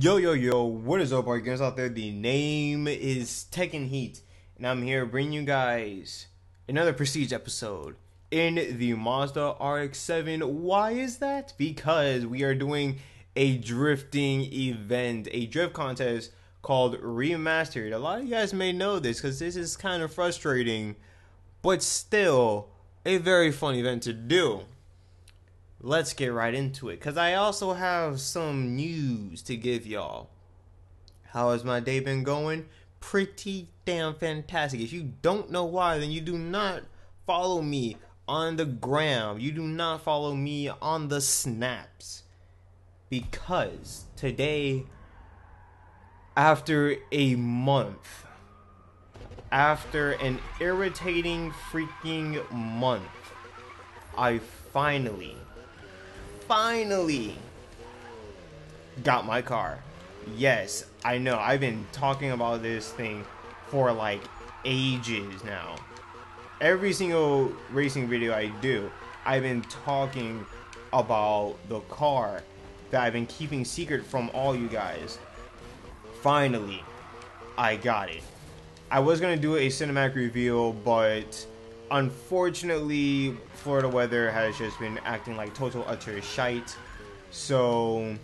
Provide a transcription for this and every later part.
Yo, what is up, all you guys out there? The name is Tekken Heat, and I'm here bringing you guys another Prestige episode in the Mazda RX-7. Why is that? Because we are doing a drifting event, a drift contest called Remastered. A lot of you guys may know this because this is kind of frustrating, but still a very fun event to do. Let's get right into it, because I also have some news to give y'all. How has my day been going? Pretty damn fantastic. If you don't know why, then you do not follow me on the gram. You do not follow me on the snaps. Because today, after a month, after an irritating freaking month, I finally got my car. Yes, I know, I've been talking about this thing for like ages now. Every single racing video I do, I've been talking about the car that I've been keeping secret from all you guys. Finally, I got it. I was gonna do a cinematic reveal, but unfortunately, Florida weather has just been acting like total utter shite, so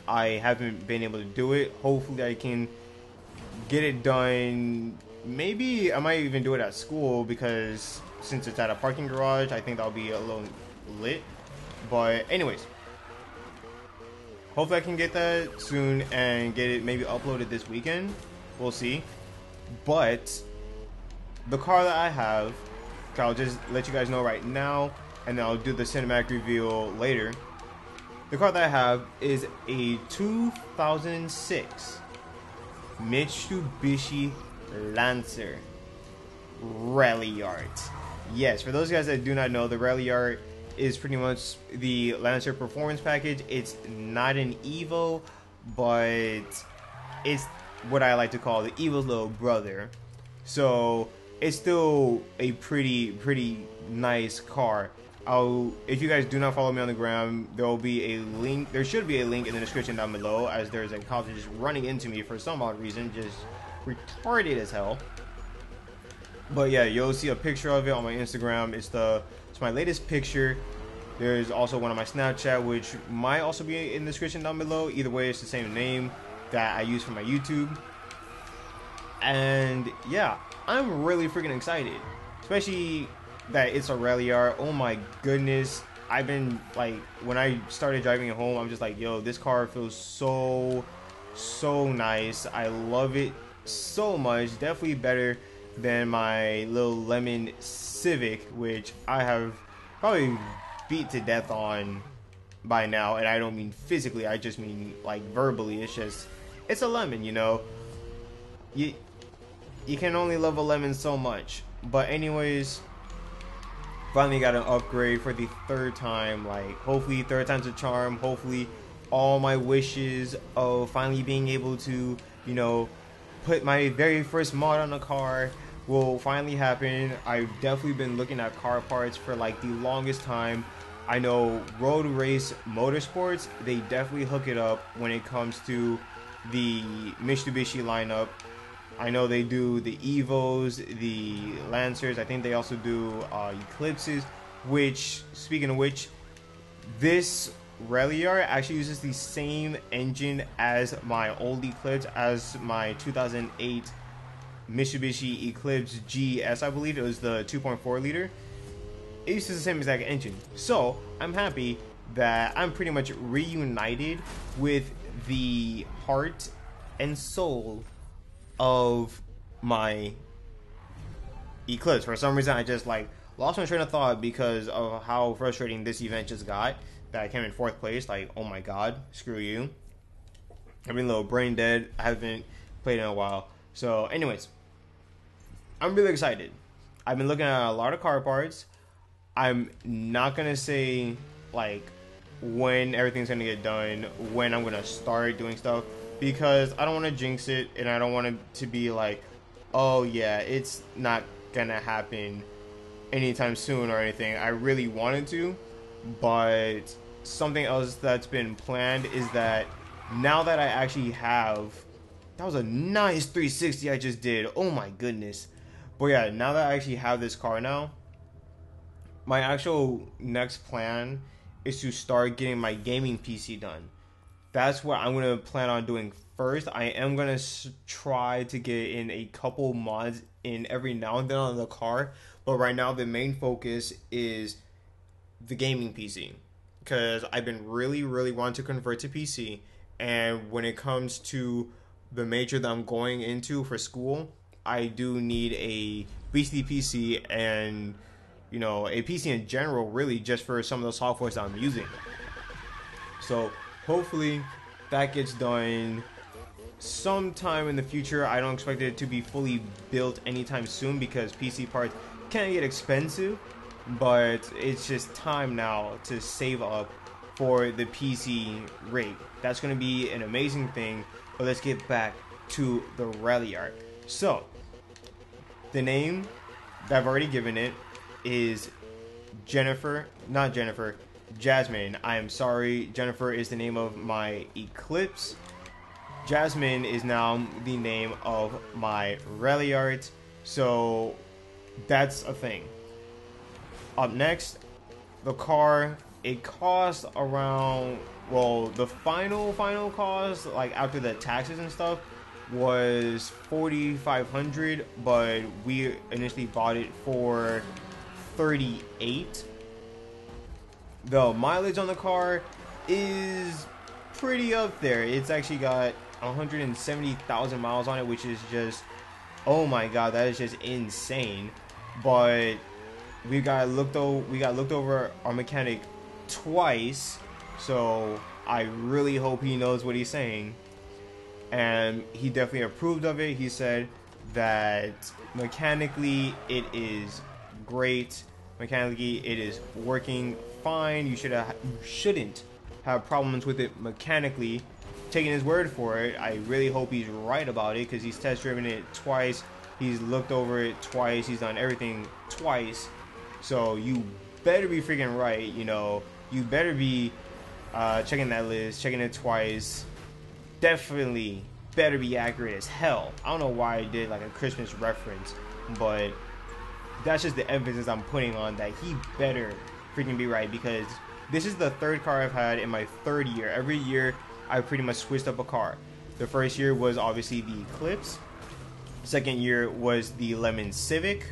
I haven't been able to do it. Hopefully I can get it done. Maybe I might even do it at school, because since it's at a parking garage, I think that'll be a little lit. But anyways, hopefully I can get that soon and get it maybe uploaded this weekend. We'll see. But the car that I have, I'll just let you guys know right now, and then I'll do the cinematic reveal later. The car that I have is a 2006 Mitsubishi Lancer Rally Art. Yes, for those guys that do not know, the Rally Art is pretty much the Lancer performance package. It's not an Evo, but it's what I like to call the Evo's little brother. So it's still a pretty nice car. If you guys do not follow me on the gram, there will be a link. There should be a link in the description down below, as there's a cop just running into me for some odd reason, just retarded as hell. But yeah, you'll see a picture of it on my Instagram. It's my latest picture. There's also one on my Snapchat, which might also be in the description down below. Either way, it's the same name that I use for my YouTube. And yeah, I'm really freaking excited, especially that it's a rally art. Oh my goodness, I've been like, when I started driving it home, I'm just like, yo, this car feels so nice. I love it so much. Definitely better than my little lemon Civic, which I have probably beat to death on by now. And I don't mean physically, I just mean like verbally. It's a lemon, you know. You can only love a lemon so much. But anyways, finally got an upgrade for the third time. Like, hopefully third time's a charm. Hopefully all my wishes of finally being able to, you know, put my very first mod on a car will finally happen. I've definitely been looking at car parts for like the longest time. I know Road Race Motorsports, they definitely hook it up when it comes to the Mitsubishi lineup. I know they do the Evos, the Lancers. I think they also do Eclipses, which, speaking of which, this Rally Art actually uses the same engine as my old Eclipse, as my 2008 Mitsubishi Eclipse GS, I believe. It was the 2.4 liter. It uses the same exact engine. So I'm happy that I'm pretty much reunited with the heart and soul of my Eclipse. For some reason, I just like lost my train of thought because of how frustrating this event just got, that I came in 4th place. Like, oh my god, screw you. I've been a little brain dead. I haven't played in a while. So anyways, I'm really excited. I've been looking at a lot of car parts. I'm not gonna say like when everything's gonna get done, when I'm gonna start doing stuff, because I don't want to jinx it, and I don't want it to be like, oh yeah, it's not gonna happen anytime soon or anything. I really wanted to, but something else that's been planned is that now that I actually have, that was a nice 360 I just did. Oh my goodness. But yeah, now that I actually have this car now, my actual next plan is to start getting my gaming PC done. That's what I'm going to plan on doing first. I am going to try to get in a couple mods in every now and then on the car. But right now, the main focus is the gaming PC. Because I've been really, really wanting to convert to PC. And when it comes to the major that I'm going into for school, I do need a beastly PC and, you know, a PC in general, really, just for some of the softwares that I'm using. So hopefully that gets done sometime in the future. I don't expect it to be fully built anytime soon because PC parts can get expensive, but it's just time now to save up for the PC rig. That's going to be an amazing thing. But let's get back to the rally arc. So the name that I've already given it is Jasmine. I am sorry, Jennifer is the name of my Eclipse. Jasmine is now the name of my Reliart. So that's a thing. Up next, the car. It cost around, well, the final cost, like after the taxes and stuff, was $4,500, but we initially bought it for $38,000. The mileage on the car is pretty up there. It's actually got 170,000 miles on it, which is just, oh my god, that is just insane. But we got looked over our mechanic twice, so I really hope he knows what he's saying, and he definitely approved of it. He said that mechanically it is great, mechanically it is working fine, you shouldn't have problems with it mechanically. Taking his word for it, I really hope he's right about it, because he's test driven it twice, he's looked over it twice, he's done everything twice, so you better be freaking right. You know, you better be checking that list, checking it twice. Definitely better be accurate as hell. I don't know why I did like a Christmas reference, but that's just the emphasis I'm putting on that he better freaking be right, because this is the third car I've had in my third year. Every year I pretty much switched up a car. The first year was obviously the Eclipse. Second year was the Lemon Civic.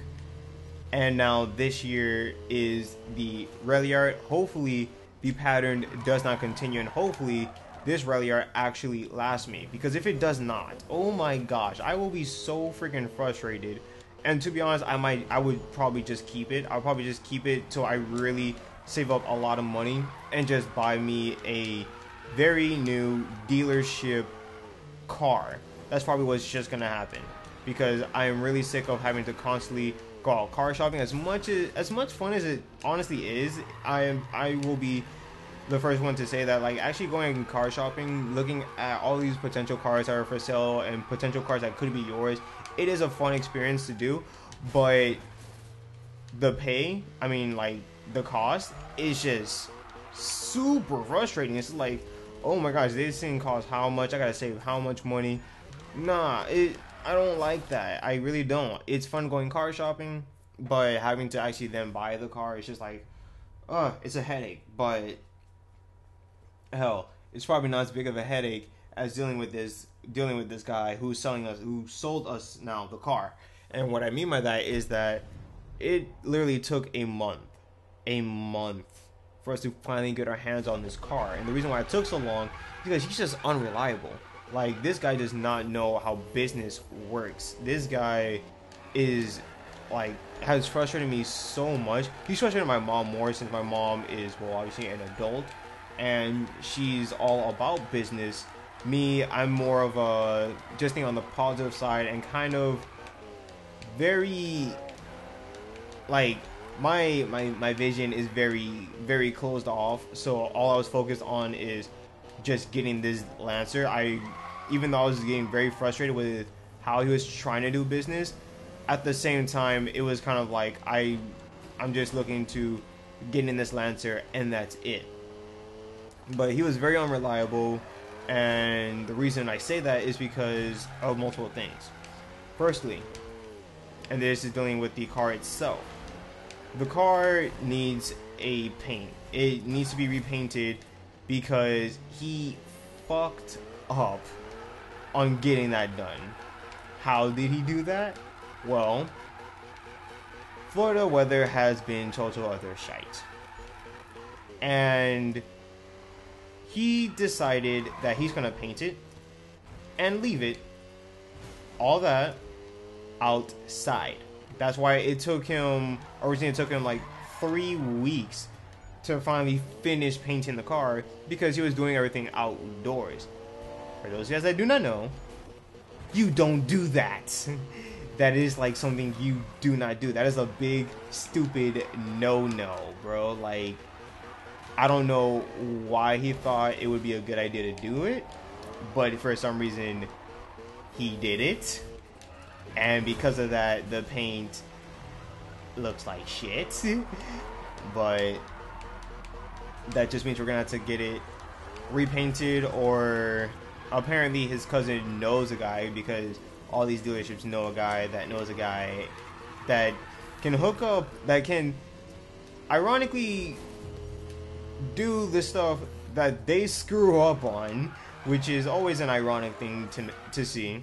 And now this year is the Reliart. Hopefully the pattern does not continue, and hopefully this Reliart actually lasts me. Because if it does not, oh my gosh, I will be so freaking frustrated. And to be honest, I would probably just keep it. I'll probably just keep it till I really save up a lot of money and just buy me a very new dealership car. That's probably what's just gonna happen, because I am really sick of having to constantly go out car shopping. As much fun as it honestly is, I will be the first one to say that, like, actually going car shopping, looking at all these potential cars that are for sale and potential cars that could be yours, it is a fun experience to do. But the pay, I mean, like, the cost is just super frustrating. It's like, oh my gosh, this thing costs how much? I gotta save how much money? Nah, I don't like that. I really don't. It's fun going car shopping, but having to actually then buy the car, it's just like, it's a headache. But hell, it's probably not as big of a headache as dealing with this guy who sold us now the car. And what I mean by that is that it literally took a month for us to finally get our hands on this car. And the reason why it took so long is because he's just unreliable. Like, this guy does not know how business works. This guy is, like, has frustrated me so much. He's frustrated my mom more, since my mom is, well, obviously an adult, and she's all about business. Me, I'm more of a, just think on the positive side, and kind of very, like, my vision is very, very closed off. So all I was focused on is just getting this Lancer. Even though I was getting very frustrated with how he was trying to do business, at the same time, it was kind of like, I'm just looking to get in this Lancer, and that's it. But he was very unreliable. And the reason I say that is because of multiple things. Firstly, and this is dealing with the car itself. The car needs a paint. It needs to be repainted because he fucked up on getting that done. How did he do that? Well, Florida weather has been total other shite. And he decided that he's gonna paint it and leave it, all that, outside. That's why originally it took him like 3 weeks to finally finish painting the car, because he was doing everything outdoors. For those guys that do not know, you don't do that. That is like something you do not do. That is a big, stupid no-no, bro. Like, I don't know why he thought it would be a good idea to do it, but for some reason, he did it. And because of that, the paint looks like shit. But that just means we're gonna have to get it repainted, or apparently his cousin knows a guy, because all these dealerships know a guy that knows a guy that can hook up, that can ironically do the stuff that they screw up on, which is always an ironic thing to see.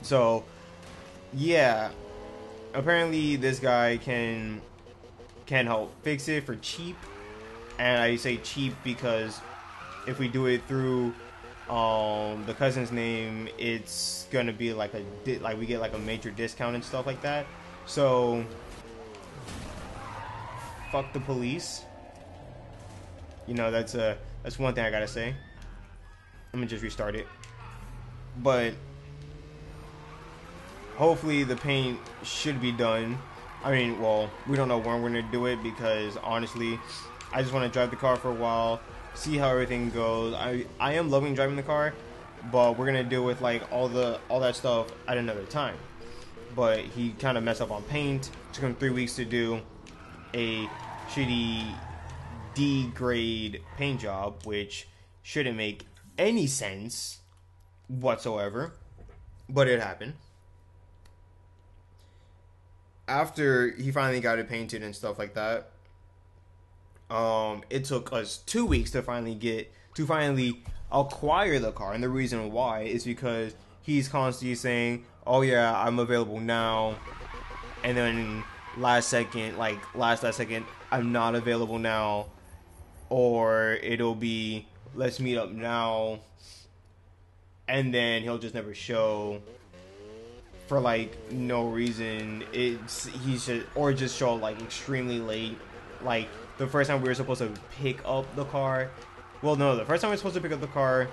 So yeah, apparently this guy can help fix it for cheap. And I say cheap because if we do it through the cousin's name, it's gonna be like we get like a major discount and stuff like that. So fuck the police. You know, that's one thing I gotta say. Let me just restart it. But hopefully the paint should be done. I mean, well, we don't know when we're gonna do it, because honestly, I just want to drive the car for a while, see how everything goes. I am loving driving the car, but we're gonna deal with like all that stuff at another time. But he kind of messed up on paint. It took him 3 weeks to do a shitty D grade paint job, which shouldn't make any sense whatsoever, but it happened. After he finally got it painted and stuff like that, it took us 2 weeks to finally acquire the car. And the reason why is because he's constantly saying, oh yeah, I'm available now, and then last second, I'm not available now, or it'll be, let's meet up now, and then he'll just never show for like no reason. Or just show like extremely late. Like the first time we were supposed to pick up the car, well, no, the first time we were supposed to pick up the car,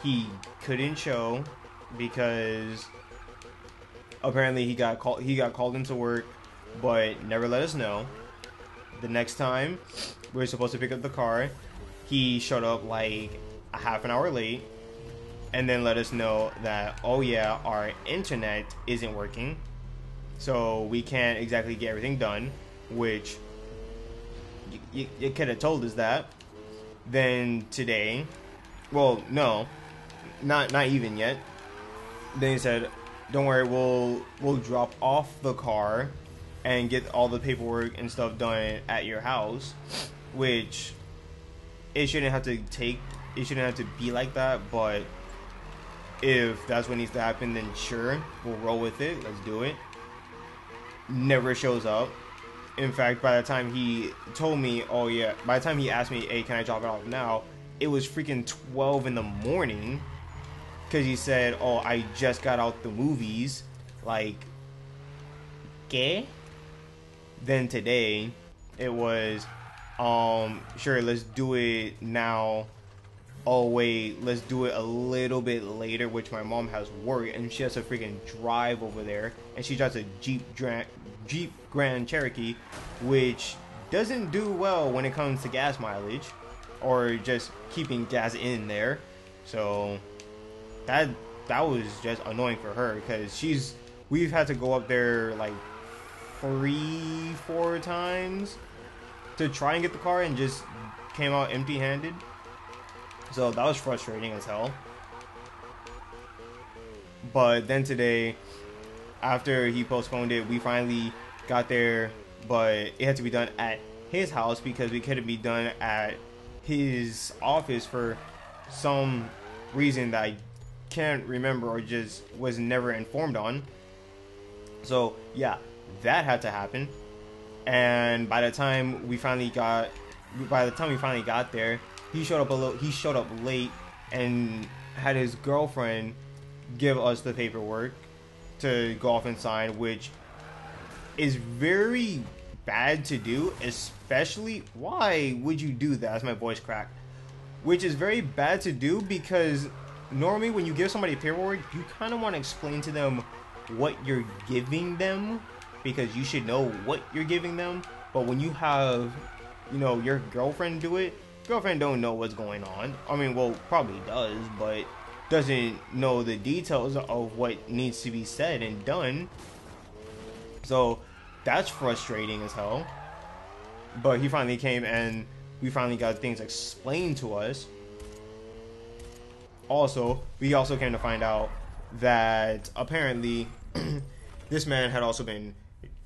he couldn't show because apparently he got called into work, but never let us know. The next time we were supposed to pick up the car, he showed up like a half an hour late, and then let us know that, oh yeah, our internet isn't working, so we can't exactly get everything done, which you could have told us that. Then today, well, no, not even yet. Then he said, don't worry, we'll drop off the car and get all the paperwork and stuff done at your house, which it shouldn't have to be like that, but if that's what needs to happen, then sure, we'll roll with it. Let's do it. Never shows up. In fact, by the time he told me, oh yeah, by the time he asked me, hey, can I drop it off now, it was freaking 12 in the morning, because he said, oh, I just got out the movies. Like, ¿qué? Then today, it was, sure, let's do it now. Oh wait, let's do it a little bit later, which my mom has work, and she has to freaking drive over there, and she drives a Jeep Grand Cherokee, which doesn't do well when it comes to gas mileage, or just keeping gas in there. So that was just annoying for her, because we've had to go up there like 3-4 times to try and get the car, and just came out empty-handed. So that was frustrating as hell. But then today, after he postponed it, we finally got there, but it had to be done at his house because we couldn't be done at his office for some reason that I can't remember or just was never informed on. So yeah, that had to happen. And by the time we finally got there, he showed up late and had his girlfriend give us the paperwork to go off and sign, which is very bad to do, especially, why would you do that? As my voice cracked. Which is very bad to do because normally when you give somebody paperwork, you kind of want to explain to them what you're giving them, because you should know what you're giving them. But when you have, your girlfriend do it, girlfriend don't know what's going on. I mean, well, probably does, but doesn't know the details of what needs to be said and done. So that's frustrating as hell. But he finally came and we finally got things explained to us. Also, we also came to find out that apparently this man had also been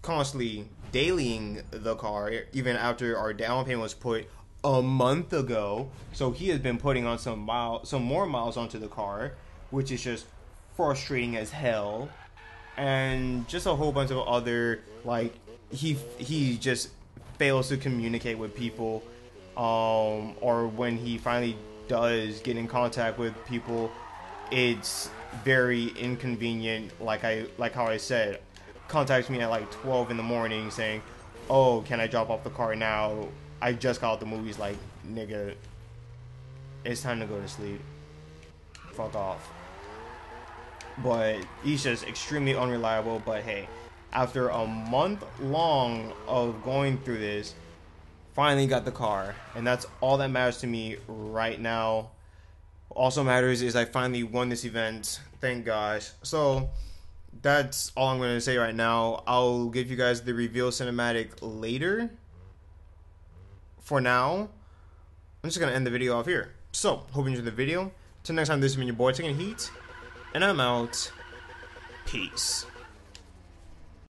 constantly dailying the car even after our down payment was put a month ago. So he has been putting on some more miles onto the car, which is just frustrating as hell. And just a whole bunch of other, like, he just fails to communicate with people, or when he finally does get in contact with people, it's very inconvenient. Like how I said, contacts me at like 12 in the morning saying, "Oh, can I drop off the car now? I just got out the movies." Like, nigga, it's time to go to sleep. Fuck off. But he's just extremely unreliable. But hey, after a month long of going through this, finally got the car, and that's all that matters to me right now. Also matters is I finally won this event, thank gosh. So that's all I'm going to say right now. I'll give you guys the reveal cinematic later. For now, I'm just going to end the video off here. So, hope you enjoyed the video. Till next time, this has been your boy taking heat, and I'm out. Peace.